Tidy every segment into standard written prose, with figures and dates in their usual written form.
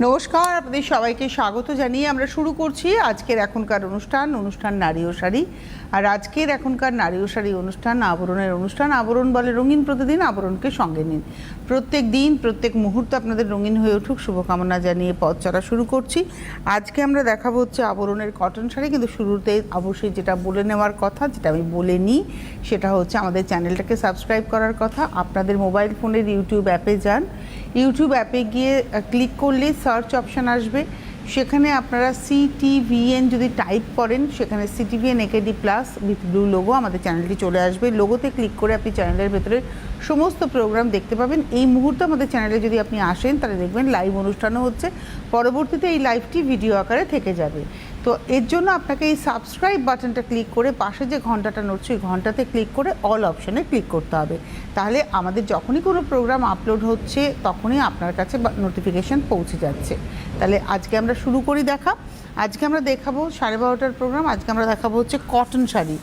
নমস্কার, আপনাদের সবাইকে স্বাগত জানিয়ে আমরা শুরু করছি আজকের এখনকার অনুষ্ঠান নারী ও শাড়ি। আর আজকের এখনকার নারী ও শাড়ি অনুষ্ঠান আবরণের অনুষ্ঠান। আবরণ বলে রঙিন প্রতিদিন, আবরণকে সঙ্গে নিন। প্রত্যেক দিন প্রত্যেক মুহূর্ত আপনাদের রঙিন হয়ে উঠুক শুভকামনা জানিয়ে পথ চলা শুরু করছি। আজকে আমরা দেখাবো হচ্ছে আবরণের কটন শাড়ি, কিন্তু শুরুতে অবশ্যই যেটা বলে নেওয়ার কথা, যেটা আমি বলে নিই, সেটা হচ্ছে আমাদের চ্যানেলটাকে সাবস্ক্রাইব করার কথা। আপনাদের মোবাইল ফোনের ইউটিউব অ্যাপে যান, ইউটিউব অ্যাপে গিয়ে ক্লিক করলে সার্চ অপশান আসবে, সেখানে আপনারা CTVN যদি টাইপ করেন, সেখানে CTVN AKD plus with blue logo আমাদের চ্যানেলটি চলে আসবে। লোগোতে ক্লিক করে আপনি চ্যানেলের ভেতরে সমস্ত প্রোগ্রাম দেখতে পাবেন। এই মুহূর্তে আমাদের চ্যানেলে যদি আপনি আসেন, তাহলে দেখবেন লাইভ অনুষ্ঠানও হচ্ছে, পরবর্তীতে এই লাইভটি ভিডিও আকারে থেকে যাবে। তো এর জন্য আপনাকে এই সাবস্ক্রাইব বাটনটা ক্লিক করে পাশে যে ঘন্টাটা নড়ছে ওই ঘন্টাতে ক্লিক করে অল অপশানে ক্লিক করতে হবে। তাহলে আমাদের যখনই কোনো প্রোগ্রাম আপলোড হচ্ছে তখনই আপনার কাছে নোটিফিকেশান পৌঁছে যাচ্ছে। তাহলে আজকে আমরা শুরু করি দেখা। আজকে আমরা দেখাবো 12:30টার প্রোগ্রাম। আজকে আমরা দেখাবো হচ্ছে কটন শাড়ি।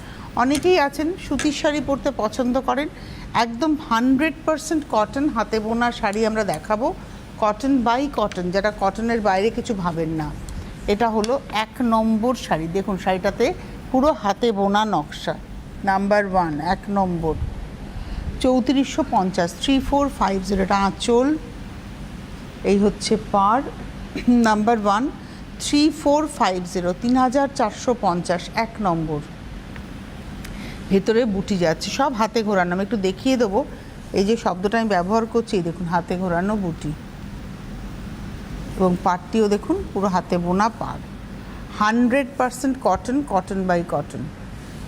অনেকেই আছেন সুতির শাড়ি পরতে পছন্দ করেন, একদম 100% কটন হাতে বোনা শাড়ি আমরা দেখাবো। কটন বাই কটন, যেটা কটনের বাইরে কিছু ভাবেন না। এটা হলো 1 নম্বর শাড়ি। দেখুন শাড়িটাতে পুরো হাতে বোনা নকশা। নাম্বার 1 1 নম্বর 3450 3450, এটা আঁচল, এই হচ্ছে পাড়। নাম্বার 1 3450 3450 1 নম্বর। ভেতরে বুটি যাচ্ছে, সব হাতে ঘোরানো। আমি একটু দেখিয়ে দেবো, এই যে শব্দটা আমি ব্যবহার করছি, দেখুন হাতে ঘোরানো বুটি, এবং পাড়টিও দেখুন পুরো হাতে বোনা পাড়। 100% কটন, কটন বাই কটন।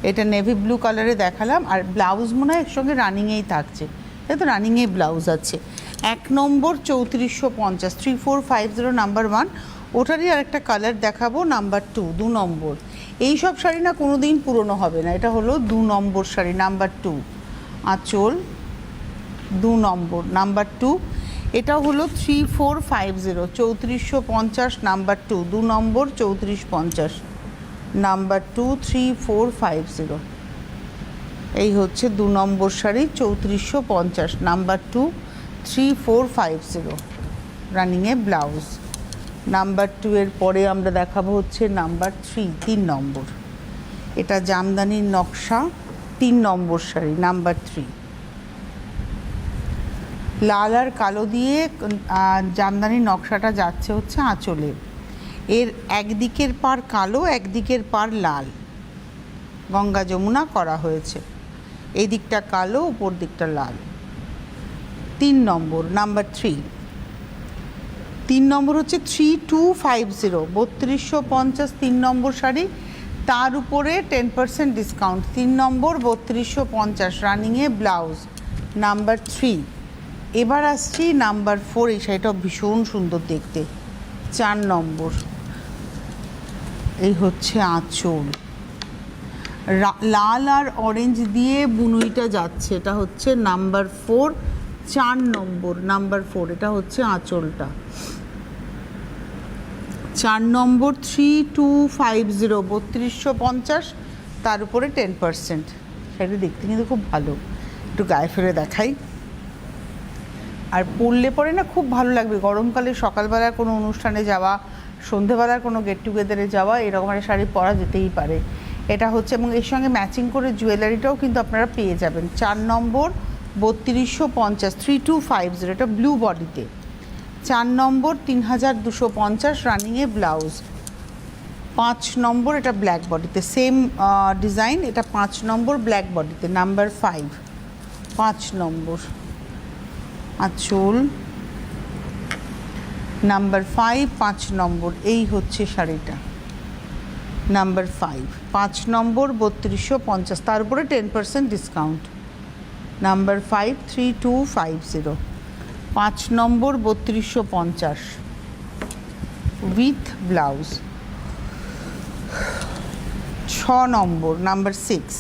এটা নেভি ব্লু কালারে দেখালাম, আর ব্লাউজ মনে হয় এর সঙ্গে রানিংয়েই থাকছে, তাই তো? রানিংয়ে ব্লাউজ আছে। 1 নম্বর 3450 3450 নাম্বার 1। ওটারই আরেকটা কালার দেখাবো, নাম্বার 2 2 নম্বর। এই সব শাড়ি না কোনো দিন পুরনো হবে না। এটা হলো 2 নম্বর শাড়ি, নাম্বার 2। আঁচল 2 নম্বর, নাম্বার 2। এটা হলো 3450 3450 নাম্বার 2 2 নম্বর 3450 নাম্বার 2 3450। এই হচ্ছে 2 নম্বর শাড়ি 3450 নাম্বার 2 3450, রানিংয়ে ব্লাউজ। নাম্বার 2 এর পরে আমরা দেখাবো হচ্ছে নাম্বার 3 3 নম্বর। এটা জামদানির নকশা, 3 নম্বর শাড়ি, নাম্বার 3। লাল আর কালো দিয়ে জামদানির নকশাটা যাচ্ছে হচ্ছে আঁচলে। এর একদিকের পাড় কালো, একদিকের পাড় লাল, গঙ্গা যমুনা করা হয়েছে। এই দিকটা কালো, উপর দিকটা লাল। 3 নম্বর, নাম্বার 3। 3 নম্বর হচ্ছে 3250 3250 3 নম্বর শাড়ি, তার উপরে 10% ডিসকাউন্ট। 3 নম্বর 3250, রানিংয়ে ব্লাউজ, নাম্বার 3। এবার আসছি নাম্বার 4। এই শাড়িটাও ভীষণ সুন্দর দেখতে, 4 নম্বর। এই হচ্ছে আঁচল, লাল আর অরেঞ্জ দিয়ে বুনুইটা যাচ্ছে। এটা হচ্ছে নাম্বার 4 4 নম্বর, নাম্বার 4। এটা হচ্ছে আঁচলটা। 4 নম্বর 3250 3250, তার উপরে 10%। শাড়িটা দেখতে কিন্তু খুব ভালো। একটু গায়ে ফেলে দেখাই। আর পরলে পরে না খুব ভালো লাগবে। গরমকালে সকালবেলার কোনো অনুষ্ঠানে যাওয়া, সন্ধেবেলার কোনো গেট টুগেদারে যাওয়া, এরকম একটা শাড়ি পরা যেতেই পারে। এটা হচ্ছে, এবং এর সঙ্গে ম্যাচিং করে জুয়েলারিটাও কিন্তু আপনারা পেয়ে যাবেন। 4 নম্বর 3250 3250, এটা ব্লু বডিতে। 4 নম্বর 3250, রানিংয়ে ব্লাউজ। 5 নম্বর, এটা ব্ল্যাক বডিতে, সেম ডিজাইন। এটা 5 নম্বর ব্ল্যাক বডিতে, নাম্বার 5 5 নম্বর। আঁচল, নাম্বার 5 5 নম্বর। এই হচ্ছে শাড়িটা, নাম্বার 5 5 নম্বর 3250, তার উপরে 10% discount. Number 5 3250, 5 number 3250 with blouse. 6 number, number 6।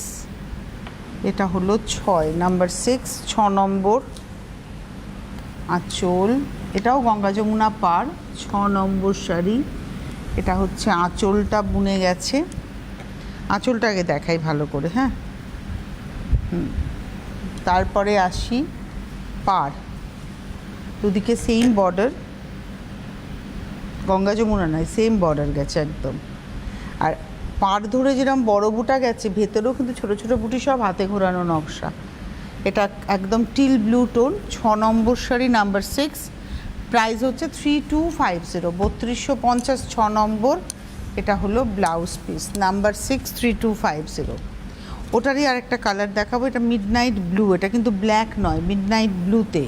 এটা হলো 6 নাম্বার 6 6 নম্বর। আঁচল, এটাও গঙ্গা যমুনা পাড়, 6 নম্বর শাড়ি। এটা হচ্ছে আঁচলটা বুনে গেছে। আঁচলটাকে দেখাই ভালো করে, হ্যাঁ। তারপরে আসি পাড়, দুদিকে সেম বর্ডার, গঙ্গা যমুনা নয়, সেম বর্ডার গেছে একদম। আর পাড় ধরে যেরকম বড় বুটা গেছে, ভেতরেও কিন্তু ছোট ছোট বুটি, সব হাতে ঘোরানো নকশা। এটা একদম টিল ব্লু টোন, 6 নম্বর শাড়ি, নাম্বার 6। প্রাইস হচ্ছে 3250, 3250, 6 নম্বর। এটা হলো ব্লাউজ পিস, নাম্বার 6, 3250। ওটারই আরেকটা কালার দেখাবো, এটা মিডনাইট ব্লু, এটা কিন্তু ব্ল্যাক নয়, মিডনাইট ব্লুতে।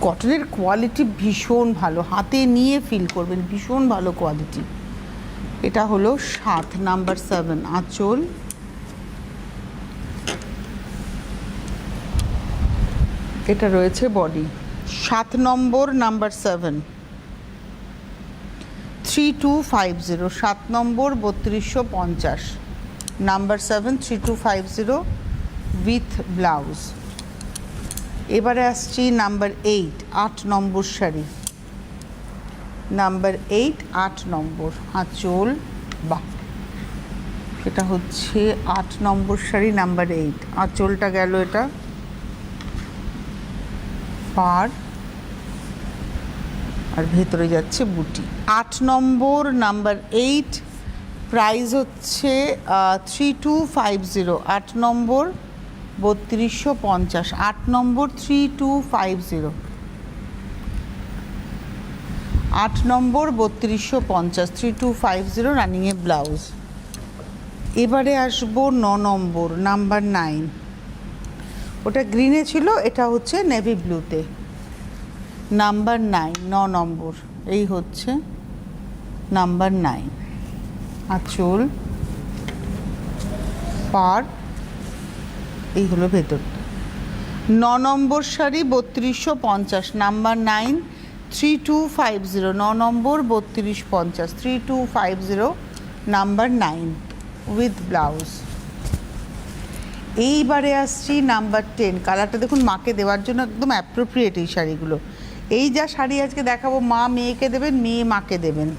কটনের কোয়ালিটি ভীষণ ভালো, হাতে নিয়ে ফিল করবেন, ভীষণ ভালো কোয়ালিটি। এটা হলো 7, নাম্বার 7 আঁচল। এটা রয়েছে body. 7 number, number 7, 3250, 7 number, 3250, number 7, 3250 with blouse. এবারে আসছি নাম্বার 8, 8 নম্বর শাড়ি, নাম্বার 8, 8 নম্বর আঁচল। বাহ, এটা হচ্ছে 8 নম্বর শাড়ি, নাম্বার 8, আঁচলটা গেল। এটা পাড় আর ভেতরে যাচ্ছে বুটি। 8 নম্বর, নাম্বার 8, প্রাইস হচ্ছে 3250, 8 নম্বর, 3250, 8 নম্বর, 3250, 8 নম্বর, 3250, 3250, রানিংয়ে ব্লাউজ। এবারে আসবো 9 নম্বর, নাম্বার 9, ওটা গ্রিনে ছিল, এটা হচ্ছে নেভি ব্লুতে, নাম্বার 9, 9 নম্বর। এই হচ্ছে নাম্বার 9, আঁচল, পাড়, এই হলো ভেতরটা। 9 number sari, 3250, number 9, 3250, 9 number, 3250, 3250, number 9 with blouse. এইবারে আসছি নাম্বার 10, কালারটা দেখুন, মাকে দেওয়ার জন্য একদম অ্যাপ্রোপ্রিয়েট এই শাড়িগুলো। এই যা শাড়ি আজকে দেখাবো, মা মেয়েকে দেবেন, মেয়ে মাকে দেবেন।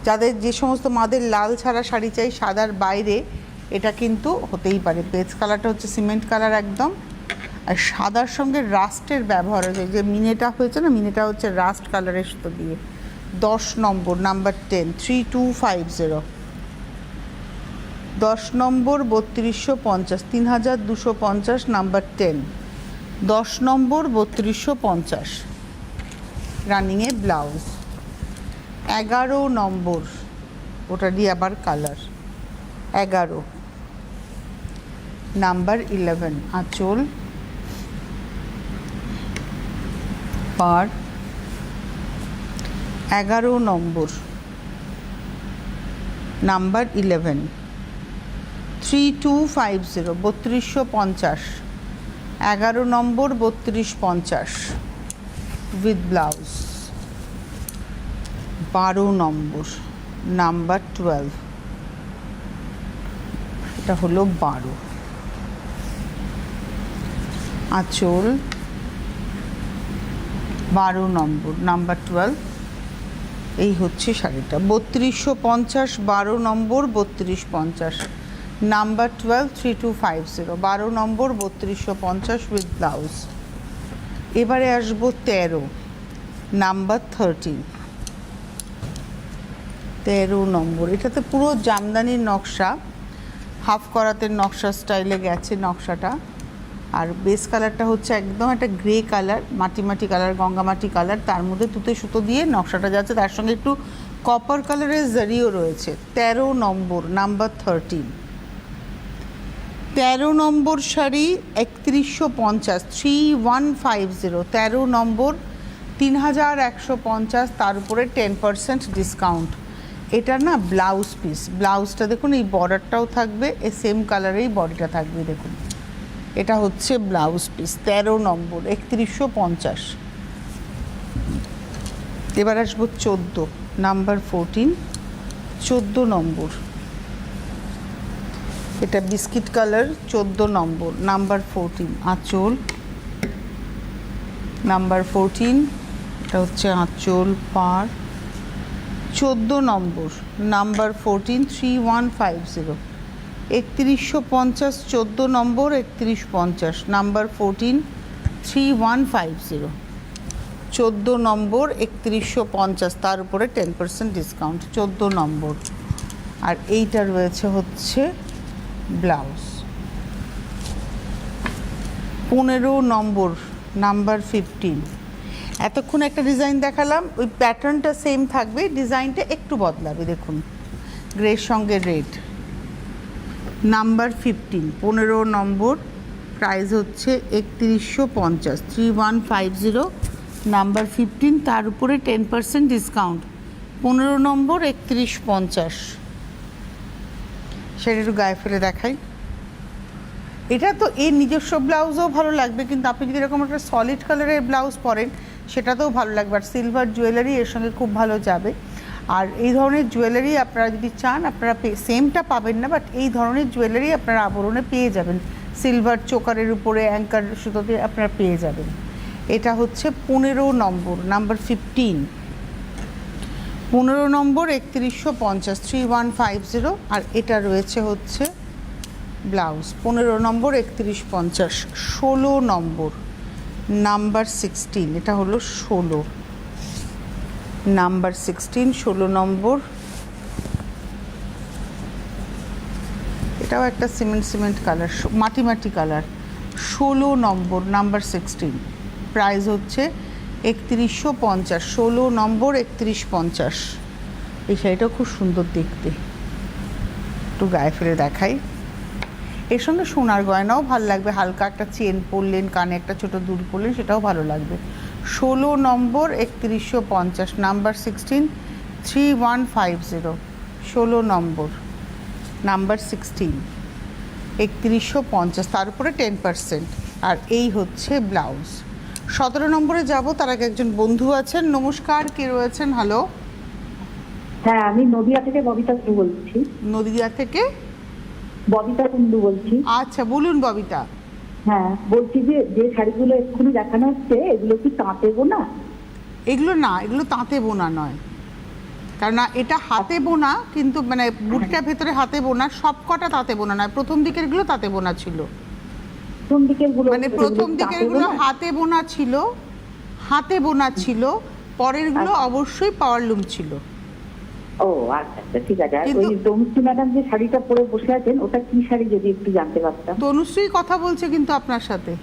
যাদের যে সমস্ত মাদের লাল ছাড়া শাড়ি চাই সাদার বাইরে, এটা কিন্তু হতেই পারে। পেজ কালারটা হচ্ছে সিমেন্ট কালার একদম, আর সাদার সঙ্গে রাস্টের ব্যবহার হয়েছে, যে মিনেটা হয়েছে না, মিনেটা হচ্ছে রাস্ট কালারের সুতো দিয়ে। 10 নম্বর, নাম্বার 10, 3250, 10 নম্বর, 3250, 3250, নাম্বার 10, 10 নম্বর, 3250, রানিংয়ে ব্লাউজ। 11 নম্বর, ওটা দিয়ে আবার কালার, 11, নাম্বার 11, আঁচল, পাড়। 11 number, number 11, 3250, 3250, 11 number, 3250 with blouse. 12 number, number 12, এটা হলো 12, আঁচল, 12 নম্বর, নাম্বার 12, এই হচ্ছে শাড়িটা। 3250, 12 নম্বর, 3250, নাম্বার 12, 3250, 12 নম্বর, 3250 উইথ ব্লাউজ। এবারে আসবো 13, নাম্বার 13, 13 নম্বর। এটাতে পুরো জামদানির নকশা, হাফ করাতের নকশা স্টাইলে গেছে নকশাটা। আর বেস কালারটা হচ্ছে একদম একটা গ্রে কালার, মাটি মাটি কালার, গঙ্গামাটি কালার, তার মধ্যে তুতে সুতো দিয়ে নকশাটা যাচ্ছে, তার সঙ্গে একটু কপার কালারের জারিও রয়েছে। 13 নম্বর, নাম্বার 13, 13 নম্বর শাড়ি, 3150, 3150, 13 নম্বর, 3150, তার উপরে 10% ডিসকাউন্ট। এটা না ব্লাউজ পিস, ব্লাউজটা দেখুন, এই বর্ডারটাও থাকবে, এই সেম কালারেই বডিটা থাকবে, দেখুন এটা হচ্ছে ব্লাউজ পিস। 13 নম্বর, 3150। এবার আসবো 14, নাম্বার 14, 14 নম্বর, এটা বিস্কিট কালার, 14 নম্বর, নাম্বার 14, আঁচল, নাম্বার 14, এটা হচ্ছে আঁচল, পাড়। 14 নম্বর, নাম্বার 14, 3150, 3150, 14 নম্বর, 3150, নাম্বার 14, 3150। 14 নম্বর 3150, তার উপরে 10% ডিসকাউন্ট, 14 নম্বর। আর এইটা রয়েছে হচ্ছে ব্লাউজ। 15 নম্বর, নাম্বার 15। এতক্ষণ একটা ডিজাইন দেখালাম, ওই প্যাটার্নটা সেম থাকবে, ডিজাইনটা একটু বদলাবে। দেখুন গ্রের সঙ্গে রেড, নাম্বার 15, 15 নম্বর, প্রাইস হচ্ছে 3150, 3150, নাম্বার 15, তার উপরে 10% ডিসকাউন্ট, 15 নম্বর 3150। সেটা একটু গায়ে ফেলে দেখাই। এটা তো এর নিজস্ব ব্লাউজও ভালো লাগবে, কিন্তু আপনি যদি এরকম একটা সলিড কালারের ব্লাউজ পরেন সেটাতেও ভালো লাগবে। আর সিলভার জুয়েলারি এর সঙ্গে খুব ভালো যাবে। আর এই ধরনের জুয়েলারি আপনারা যদি চান, আপনারা সেমটা পাবেন না, বাট এই ধরনের জুয়েলারি আপনারা আবরণে পেয়ে যাবেন, সিলভার চোকারের উপরে অ্যাঙ্কার সুতোতে আপনারা পেয়ে যাবেন। এটা হচ্ছে 15 নম্বর, নাম্বার 15, 15 নম্বর 3150, 3150। আর এটা রয়েছে হচ্ছে ব্লাউজ, 15 নম্বর 3150। 16 নম্বর, নাম্বার 16, এটা হলো 16, নাম্বার 16, 16 নম্বর। এটাও একটা সিমেন্ট কালার, মাটি মাটি কালার। 16 নম্বর, নাম্বার 16, প্রাইস হচ্ছে 3150, 16 নম্বর 3150। এই শাড়িটাও খুব সুন্দর দেখতে, একটু গায়ে ফেলে দেখাই। এর সঙ্গে সোনার গয়নাও ভালো লাগবে, হালকা একটা চেন পরলেন, কানে একটা ছোট দুল পরলেন, সেটাও ভালো লাগবে। 16 নম্বর 3150, নাম্বার 16, 3150, 16 নম্বর, নাম্বার 16, 3150, তার উপরে 10%। আর এই হচ্ছে ব্লাউজ। 17 নম্বরে যাব, তার আগে একজন বন্ধু আছেন। নমস্কার, কে রয়েছেন? হ্যালো। হ্যাঁ, আমি নদিয়া থেকে ববিতা কুন্ডু বলছি। নদিয়া থেকে ববিতা কুন্ডু বলছি। আচ্ছা, বলুন ববিতা। হ্যাঁ, বলছি যে যে শাড়িগুলো এক্ষুনি দেখানো হচ্ছে এগুলো কি তাঁতে বোনা? এগুলো না, এগুলো তাঁতে বোনা নয়, কারণ এটা হাতে বোনা, কিন্তু মানে বুটিটার ভেতরে হাতে বোনা, সব কটা তাঁতে বোনা নয়। প্রথম দিকের গুলো তাঁতে বোনা ছিল, প্রথম দিকের গুলো মানে প্রথম দিকের গুলো হাতে বোনা ছিল, হাতে বোনা ছিল, পরের গুলো অবশ্যই পাওয়ারলুম ছিল। ও আচ্ছা আচ্ছা, ঠিক আছে। আর ওই তনুশ্রী ম্যাডাম যে শাড়িটা পরে বসে আছেন, ওটা কি শাড়ি যদি একটু জানতে পারতাম? তনুশ্রী কথা বলছে কিন্তু আপনার সাথে।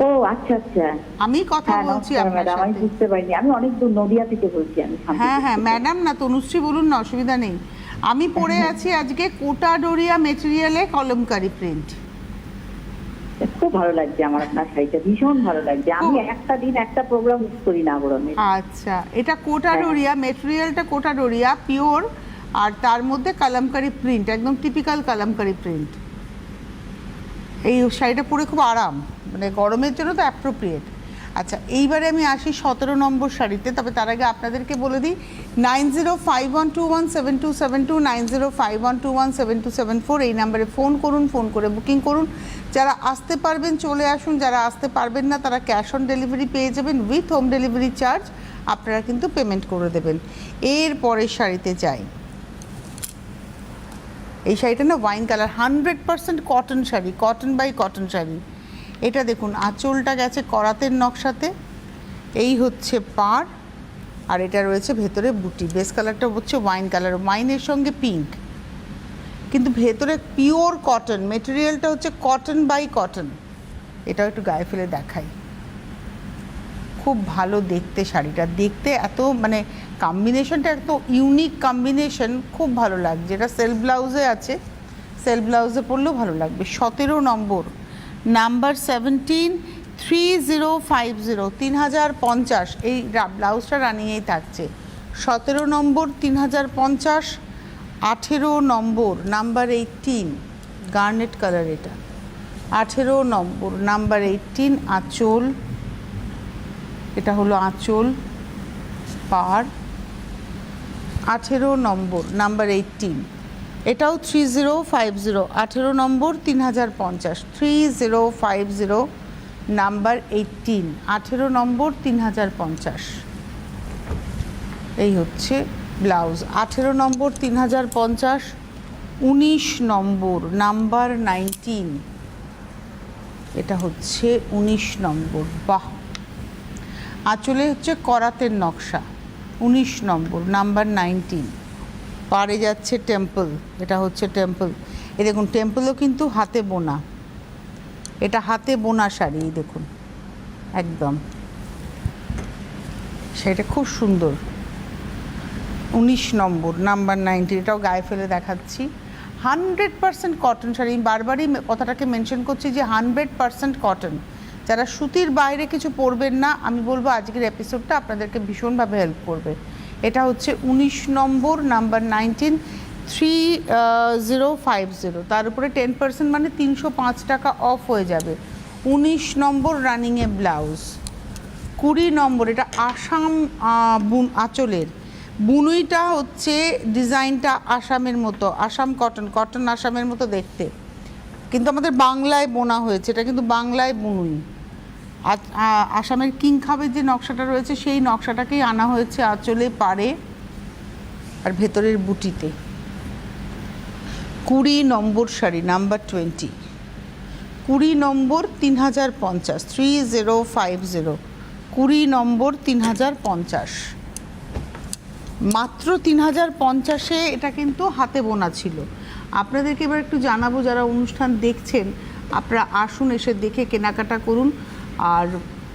ও আচ্ছা আচ্ছা, আমি কথা বলছি আপনার সাথে। আমি বুঝতে পারিনি, আমি অনেক দূর নদিয়া থেকে বলছি আমি। হ্যাঁ হ্যাঁ ম্যাডাম না, তনুশ্রী বলুন না, অসুবিধা নেই। আমি পরে আছি আজকে কোটা ডোরিয়া মেটেরিয়ালে কলমকারি প্রিন্ট। খুব ভালো লাগছে আমার আপনার শাড়িটা, ভীষণ ভালো লাগছে। আমি একটা দিন একটা প্রোগ্রাম মিস করি না আবরণে। আচ্ছা, এটা কোটা ডোরিয়া, মেটেরিয়ালটা কোটা ডোরিয়া পিওর, আর তার মধ্যে কালামকারি প্রিন্ট, একদম টিপিক্যাল কালামকারি প্রিন্ট। এই শাড়িটা পরে খুব আরাম, মানে গরমের জন্য তো অ্যাপ্রোপ্রিয়েট। আচ্ছা, এইবারে আমি আসি 17 নম্বর শাড়িতে। তবে তার আগে আপনাদেরকে বলে দিই 9051217272, 9051217274 এই নাম্বারে ফোন করুন, ফোন করে বুকিং করুন। যারা আসতে পারবেন চলে আসুন, যারা আসতে পারবেন না তারা ক্যাশ অন ডেলিভারি পেয়ে যাবেন, উইথ হোম ডেলিভারি চার্জ আপনারা কিন্তু পেমেন্ট করে দেবেন। এর পরের শাড়িতে যাই। এই শাড়িটা না wine colour, 100% cotton sari, cotton by cotton sari. এটা দেখুন আঁচলটা গেছে করাতের নকশাতে, এই হচ্ছে পাড়, আর এটা রয়েছে ভেতরে বুটি। বেস কালারটা হচ্ছে ওয়াইন কালার, ওয়াইনের সঙ্গে পিঙ্ক, কিন্তু ভেতরে পিওর কটন, মেটেরিয়ালটা হচ্ছে কটন বাই কটন। এটাও একটু গায়ে ফেলে দেখাই। খুব ভালো দেখতে শাড়িটা, দেখতে এত মানে কম্বিনেশনটা এত ইউনিক কম্বিনেশন, খুব ভালো লাগছে। এটা সেলফ ব্লাউজে আছে, সেলফ ব্লাউজে পরলেও ভালো লাগবে। 17 নম্বর, নাম্বার 17, 3050, 3050। এই ব্লাউজটা রানিংয়েই থাকছে। 17 নম্বর 3050, 18 নম্বর নাম্বার 18, গার্নেট কালার এটা। 18 নম্বর নাম্বার 18, আঁচল, এটা হলো আঁচল, পাড়। 18 নম্বর নাম্বার 18, এটাও 3050, 18 নম্বর 3050, 3050, নাম্বার 18, 18 নম্বর 3050। এই হচ্ছে ব্লাউজ। 18 নম্বর 3050, 19 নম্বর নাম্বার 19, এটা হচ্ছে 19 নম্বর। বাহ, আঁচলে হচ্ছে করাতের নকশা, 19 নম্বর, নাম্বার 19। পাড়ে যাচ্ছে টেম্পল, এটা হচ্ছে টেম্পল। এই দেখুন টেম্পলও কিন্তু হাতে বোনা, এটা হাতে বোনা শাড়ি, দেখুন একদম, সেটা খুব সুন্দর। 19 নম্বর, নাম্বার 19, এটাও গায়ে ফেলে দেখাচ্ছি। 100% কটন শাড়ি, আমি বারবারই কথাটাকে মেনশন করছি যে 100% কটন। যারা সুতির বাইরে কিছু পরবেন না, আমি বলবো আজকের এপিসোডটা আপনাদেরকে ভীষণভাবে হেল্প করবে। এটা হচ্ছে 19 নম্বর, নাম্বার 19, 3050। তার উপরে 10% মানে 305 টাকা অফ হয়ে যাবে। 19 নম্বর রানিংয়ে ব্লাউজ। 20 নম্বর, এটা আসাম আঁচলের বুনুইটা হচ্ছে, ডিজাইনটা আসামের মতো, আসাম কটন, কটন আসামের মতো দেখতে, কিন্তু আমাদের বাংলায় বোনা হয়েছে, এটা কিন্তু বাংলায় বুনুই। আসামের কিং খাবের যে নকশাটা রয়েছে সেই নকশাটাকেই আনা হয়েছে আঁচলে, পাড়ে আর ভেতরের বুটিতে। 20 নম্বর শাড়ি, নাম্বার 20, 20 নম্বর 3050, 3050, 20 নম্বর 3050, মাত্র 3050-এ এটা কিন্তু হাতে বোনা ছিল। আপনাদেরকে এবার একটু জানাবো, যারা অনুষ্ঠান দেখছেন আপনারা আসুন, এসে দেখে কেনাকাটা করুন। আর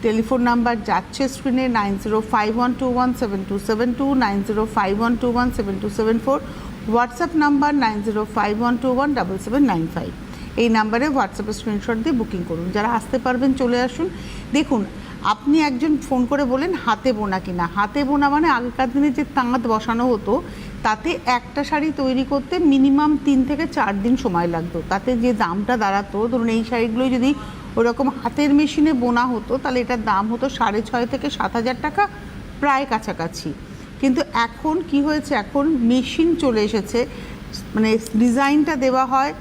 টেলিফোন নাম্বার যাচ্ছে স্ক্রিনে, 9051217272, 9051217274, হোয়াটসঅ্যাপ নাম্বার 9051217795। এই নাম্বারে হোয়াটসঅ্যাপে স্ক্রিনশট দিয়ে বুকিং করুন। যারা আসতে পারবেন চলে আসুন। দেখুন, আপনি একজন ফোন করে বলেন হাতে বোনা কিনা। হাতে বোনা মানে আগেকার দিনে যে তাঁত বসানো হতো, তাতে একটা শাড়ি তৈরি করতে মিনিমাম 3 থেকে 4 দিন সময় লাগতো। তাতে যে দামটা দাঁড়াতো, ধরুন এই শাড়িগুলোই যদি ওরকম হাতের মেশিনে বোনা হতো তাহলে এটার দাম হতো 6,500 থেকে 7,000 টাকা, প্রায় কাছাকাছি। কিন্তু এখন কি হয়েছে, এখন মেশিন চলে এসেছে, মানে ডিজাইনটা দেওয়া হয়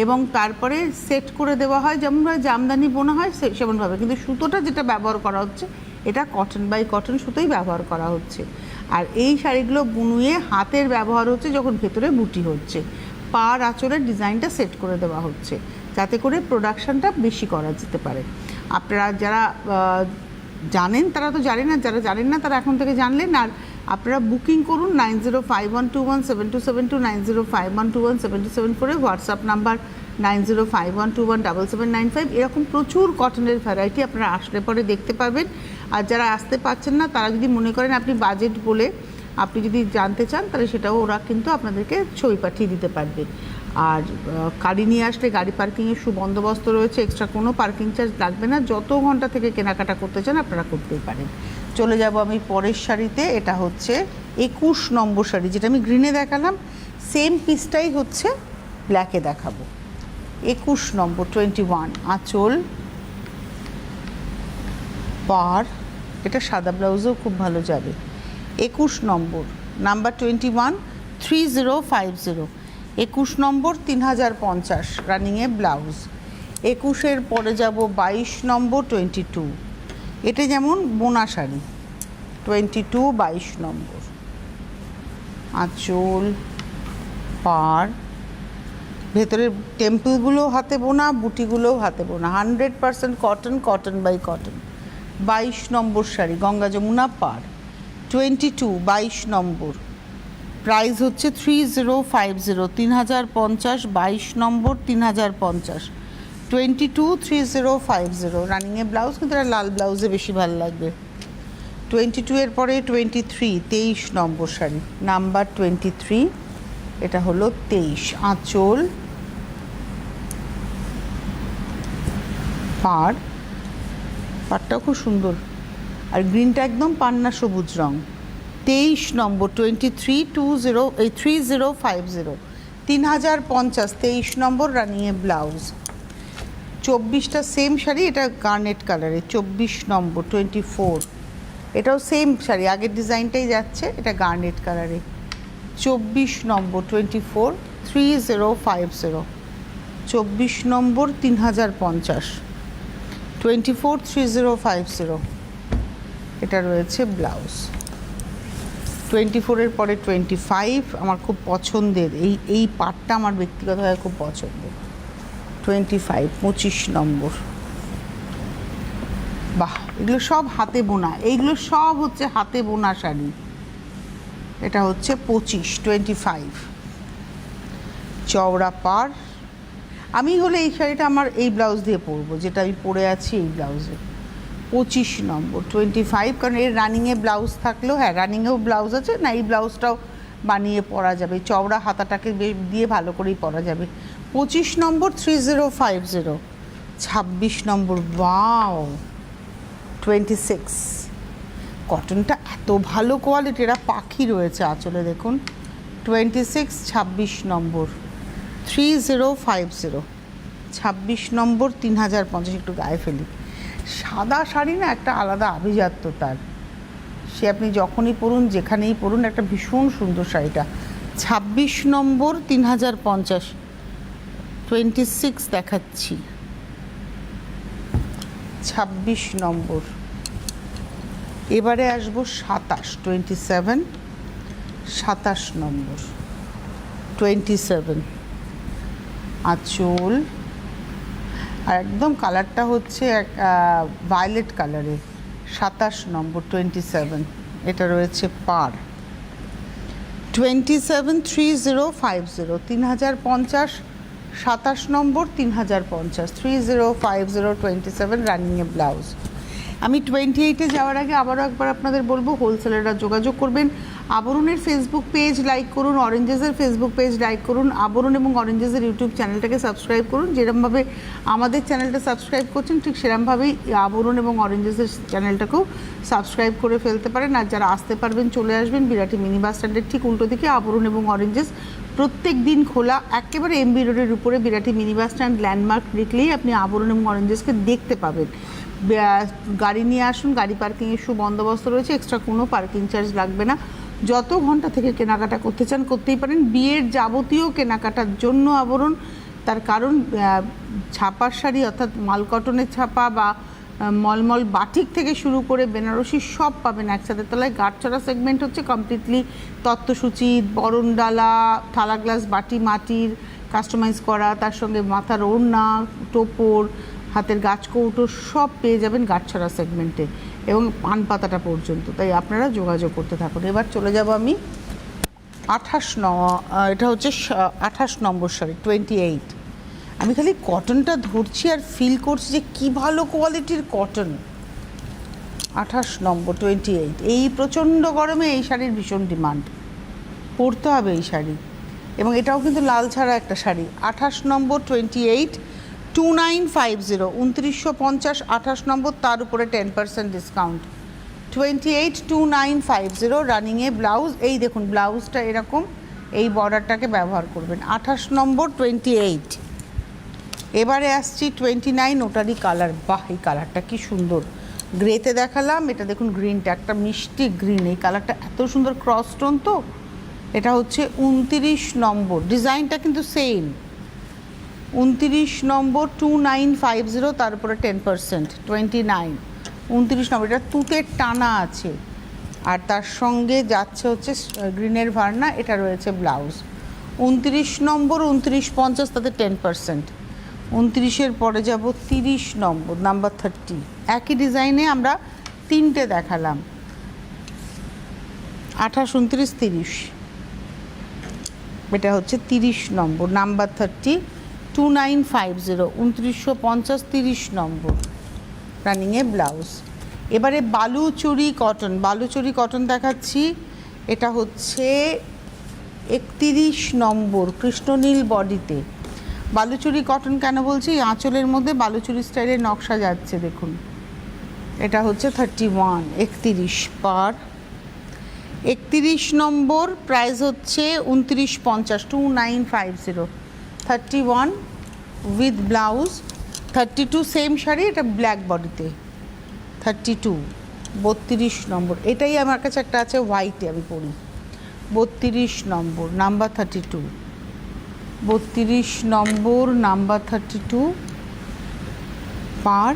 এবং তারপরে সেট করে দেওয়া হয়, যেমনভাবে জামদানি বোনা হয় সেমনভাবে, কিন্তু সুতোটা যেটা ব্যবহার করা হচ্ছে এটা কটন বাই কটন সুতোই ব্যবহার করা হচ্ছে। আর এই শাড়িগুলো বুনুয়ে হাতের ব্যবহার হচ্ছে যখন ভেতরে বুটি হচ্ছে, পাড় আঁচলের ডিজাইনটা সেট করে দেওয়া হচ্ছে যাতে করে প্রোডাকশানটা বেশি করা যেতে পারে। আপনারা যারা জানেন তারা তো জানেন, না যারা জানেন না তারা এখন থেকে জানলেন। আর আপনারা বুকিং করুন 9051217272, 9051217274, হোয়াটসঅ্যাপ নাম্বার 9051217795। এরকম প্রচুর কটনের ভ্যারাইটি আপনারা আসলে পরে দেখতে পাবেন। আর যারা আসতে পারছেন না তারা যদি মনে করেন আপনি বাজেট বলে আপনি যদি জানতে চান, তাহলে সেটাও ওরা কিন্তু আপনাদেরকে ছবি পাঠিয়ে দিতে পারবে। আর গাড়ি নিয়ে আসলে গাড়ি পার্কিংয়ের সুবন্দোবস্ত রয়েছে, এক্সট্রা কোনো পার্কিং চার্জ লাগবে না। যত ঘন্টা থেকে কেনাকাটা করতে চান আপনারা করতেই পারেন। চলে যাব আমি পরের শাড়িতে। এটা হচ্ছে 21 নম্বর শাড়ি, যেটা আমি গ্রিনে দেখালাম সেম পিসটাই হচ্ছে ব্ল্যাকে দেখাবো। 21 নম্বর, 21, আঁচল, পাড়, এটা সাদা ব্লাউজেও খুব ভালো যাবে। 21 নম্বর, নাম্বার 21, 3050, 21 নম্বর 3050, রানিংয়ে ব্লাউজ। 21-এর পরে যাব 22 নম্বর, 22, এটা যেমন বোনা শাড়ি, 22, 22 নম্বর, আঁচল, পাড়, ভেতরের টেম্পলগুলো হাতে বোনা, বুটিগুলোও হাতে বোনা, 100% কটন, কটন বাই কটন। 22 নম্বর শাড়ি, গঙ্গা যমুনা পাড়, 22, 22 নম্বর, প্রাইস হচ্ছে 3050, 3050, 22 নম্বর 3050, 22, 3050, রানিংয়ে ব্লাউজ, কিন্তু এটা লাল ব্লাউজে বেশি ভালো লাগবে। 22-এর পরে 23, 23 নম্বর শাড়ি, নাম্বার 23, এটা হলো 23, আঁচল, পাড়টাও খুব সুন্দর, আর গ্রিনটা একদম পান্না সবুজ রং। 23 নম্বর, 23, 3050, 3050, 23 নম্বর, রানিংয়ে ব্লাউজ। 24টা সেম শাড়ি, এটা গার্নেট কালারে, 24 নম্বর, 24, এটাও সেম শাড়ি, আগের ডিজাইনটাই যাচ্ছে, এটা গার্নেট কালারে। 24 নম্বর, 24, 3050, 24 নম্বর 3050, 24, 3050, এটা রয়েছে ব্লাউজ। 24-এর পরে 25, আমার খুব পছন্দের, এই পাটটা আমার ব্যক্তিগতভাবে খুব পছন্দের। 25, 25 নম্বর, বাহ, এগুলো সব হাতে বোনা, এইগুলো সব হচ্ছে হাতে বোনা শাড়ি। এটা হচ্ছে 25 চওড়া পার। আমি হলে এই শাড়িটা আমার এই ব্লাউজ দিয়ে পরবো, যেটা আমি পরে আছি এই ব্লাউজে। 25 নম্বর 25, কারণ এর রানিংয়ে ব্লাউজ থাকলেও, হ্যাঁ রানিংয়েও ব্লাউজ আছে না, এই ব্লাউজটাও বানিয়ে পরা যাবে, চওড়া হাতাটাকে দিয়ে ভালো করেই পরা যাবে। 25 নম্বর 3050। 26 নম্বর ওয়াও 26। কটনটা এত ভালো কোয়ালিটি, এরা পাখি রয়েছে আঁচলে দেখুন। 26 26 নম্বর 3050। 26 নম্বর 3050। একটু গায়ে ফেলি, সাদা শাড়ি না একটা আলাদা আভিজাত্য তার, সে আপনি যখনই পরুন যেখানেই পরুন একটা ভীষণ সুন্দর শাড়িটা। 26 নম্বর 3050। 26 দেখাচ্ছি, 26 নম্বর। এবারে আসবো 27 27 নম্বর 27। আঁচল আর একদম কালারটা হচ্ছে ভায়োলেট কালারে। 27 নম্বর 27। এটা রয়েছে পার। 27 3050 3050। 27 নম্বর 3050 3050 27 রানিংয়ে ব্লাউজ। আমি 28-এ যাওয়ার আগে আবারও একবার আপনাদের বলবো হোলসেলাররা যোগাযোগ করবেন। আবরণের ফেসবুক পেজ লাইক করুন, অরেঞ্জেসের ফেসবুক পেজ লাইক করুন, আবরণ এবং অরেঞ্জেসের ইউটিউব চ্যানেলটাকে সাবস্ক্রাইব করুন। যেরকমভাবে আমাদের চ্যানেলটা সাবস্ক্রাইব করছেন ঠিক সেরকমভাবেই আবরণ এবং অরেঞ্জেসের চ্যানেলটাকেও সাবস্ক্রাইব করে ফেলতে পারেন। আর যারা আসতে পারবেন চলে আসবেন বিরাটি মিনি বাস স্ট্যান্ডের ঠিক উল্টো দিকে আবরণ এবং অরেঞ্জেস প্রত্যেক দিন খোলা, একেবারে এমবি রোডের উপরে Birati mini bus stand landmark দেখলেই আপনি আবরণ এবং অরেঞ্জেসকে দেখতে পাবেন। গাড়ি নিয়ে আসুন, গাড়ি পার্কিংয়ের সুবন্দোবস্ত রয়েছে, এক্সট্রা কোনো পার্কিং চার্জ লাগবে না। যত ঘন্টা থেকে কেনাকাটা করতে চান করতেই পারেন। বিয়ের যাবতীয় কেনাকাটার জন্য আবরণ, তার কারণ ছাপার শাড়ি অর্থাৎ মাল কটনের ছাপা বা মলমল বাটিক থেকে শুরু করে বেনারসি সব পাবেন একসাথে তলায়। গাঁটছড়া সেগমেন্ট হচ্ছে কমপ্লিটলি তত্ত্বসূচি, বরণডালা, থালা গ্লাস বাটি মাটির কাস্টমাইজ করা, তার সঙ্গে মাথার ওড়না, টোপর, হাতের গাছ কৌটো সব পেয়ে যাবেন গাঁটছড়া সেগমেন্টে এবং পান পাতাটা পর্যন্ত। তাই আপনারা যোগাযোগ করতে থাকুন। এবার চলে যাব আমি 28 এটা হচ্ছে 28 নম্বর শাড়ি 28। আমি খালি কটনটা ধরছি আর ফিল করছি যে কী ভালো কোয়ালিটির কটন। 28 নম্বর 28। এই প্রচণ্ড গরমে এই শাড়ির ভীষণ ডিমান্ড, পরতে হবে এই শাড়ি। এবং এটাও কিন্তু লাল ছাড়া একটা শাড়ি। 28 নম্বর 28 2950 2950। 28 নম্বর, তার উপরে 10% ডিসকাউন্ট। 28 2950 রানিংয়ে ব্লাউজ। এই দেখুন ব্লাউজটা এরকম, এই বর্ডারটাকে ব্যবহার করবেন। 28 নম্বর 28। এবারে আসছি 29। ওটারই কালার, বাহ এই কালারটা কি সুন্দর। গ্রেতে দেখালাম, এটা দেখুন গ্রিনটা একটা মিষ্টি গ্রিন, এই কালারটা এত সুন্দর ক্রস টোন। তো এটা হচ্ছে 29 নম্বর, ডিজাইনটা কিন্তু সেম। 29 নম্বর 2950, তার উপরে 10% 29। 29 নম্বর, এটা তুঁতের টানা আছে আর তার সঙ্গে যাচ্ছে হচ্ছে গ্রিনের ভার্না, এটা রয়েছে ব্লাউজ। 29 নম্বর 2950, তাতে 10%। 29-এর পরে যাব 30 নম্বর নাম্বার 30। একই ডিজাইনে আমরা তিনটে দেখালাম, 28 29 30। এটা হচ্ছে 30 নম্বর নাম্বার 30 2950 2950 30 নম্বর রানিংয়ে ব্লাউজ। এবারে বালুচরি কটন, বালুচরি কটন দেখাচ্ছি। এটা হচ্ছে 31 নম্বর কৃষ্ণনীল বডিতে। বালুচরি কটন কেন বলছি, আঁচলের মধ্যে বালুচরি স্টাইলের নকশা যাচ্ছে দেখুন। এটা হচ্ছে 31 31 পার। 31 নম্বর প্রাইস হচ্ছে 2950 2950। 31 উইথ ব্লাউজ। 32 সেম শাড়ি, এটা ব্ল্যাক বডিতে। 32 32 নম্বর, এটাই আমার কাছে একটা আছে হোয়াইটে, আমি পরি। 32 নম্বর নাম্বার 32। 32 নম্বর নাম্বার 32 পার।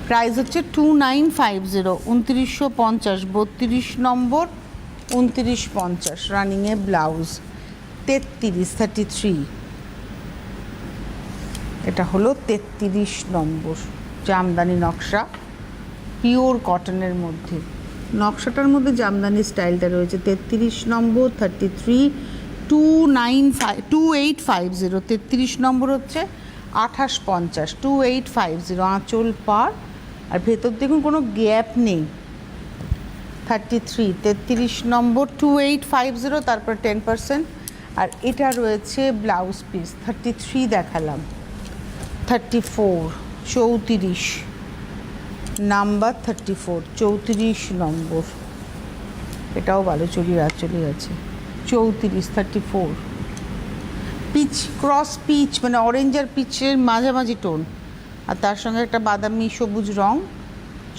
প্রাইস হচ্ছে 2950 2950। 32 নম্বর 2950 রানিংয়ে ব্লাউজ। 33 এটা হলো 33 নম্বর জামদানি নকশা, পিওর কটনের মধ্যে। নকশাটার মধ্যে জামদানি স্টাইলটা রয়েছে। 33 নম্বর, 33, 2850। 33 নম্বর হচ্ছে 2850, 2850 আঁচল পার। আর ভেতর দেখুন কোনো গ্যাপ নেই। 33 নম্বর 2850, তারপর 10%। আর এটা রয়েছে ব্লাউজ পিস। 33 দেখালাম, 34, 34 নাম্বার, 34, 34 নম্বর। এটাও বালুচরীর আঁচলে আছে। 34, 34 পিচ, ক্রস পিচ, মানে অরেঞ্জ আর পিচের মাঝামাঝি টোন, আর তার সঙ্গে একটা বাদামি সবুজ রং।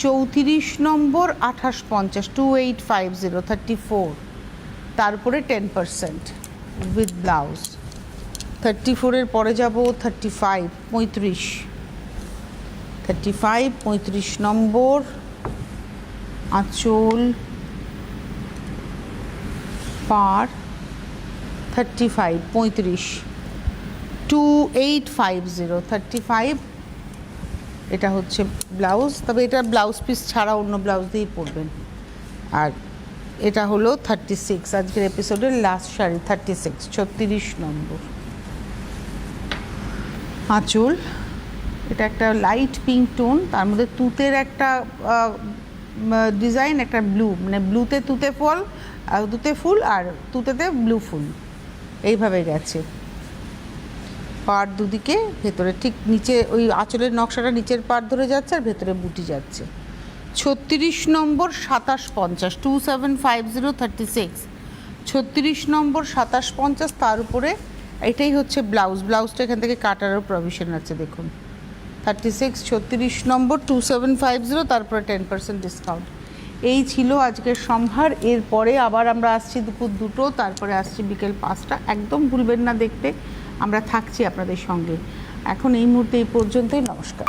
34 নম্বর 2850, 2850, 34, তারপরে 10% উইথ ব্লাউজ। 34-এর পরে যাব 35, 35 নম্বর আঁচল পার, 35, 2850, 35। এটা হচ্ছে ব্লাউজ, তবে এটা ব্লাউজ পিস ছাড়া অন্য ব্লাউজ দিয়েই পরবেন। আর এটা হলো 36, আজকের এপিসোডের লাস্ট শাড়ি। 36, 36 নম্বর আঁচল। এটা একটা লাইট পিঙ্ক টোন, তার মধ্যে তুতের একটা ডিজাইন, একটা ব্লু, মানে ব্লুতে তুতে ফুল আর তুতেতে ব্লু ফুল, এইভাবে গেছে। পাড় দুদিকে, ভেতরে ঠিক নিচে ওই আঁচলের নকশাটা নিচের পাড় ধরে যাচ্ছে আর ভেতরে বুটি যাচ্ছে। 36 নম্বর 2750, 2750, 36, 36 নম্বর 2750, তার উপরে এটাই হচ্ছে ব্লাউজ। ব্লাউজটা এখান থেকে কাটারও প্রভিশন আছে দেখুন। 36, 36 নম্বর 2750, তারপরে 10% ডিসকাউন্ট। এই ছিল আজকের সম্ভার। এরপরে আবার আমরা আসছি দুপুর 2টো, তারপরে আসছি বিকেল 5টা। একদম ভুলবেন না দেখতে, আমরা থাকছি আপনাদের সঙ্গে। এখন এই মুহূর্তে এই পর্যন্তই, নমস্কার।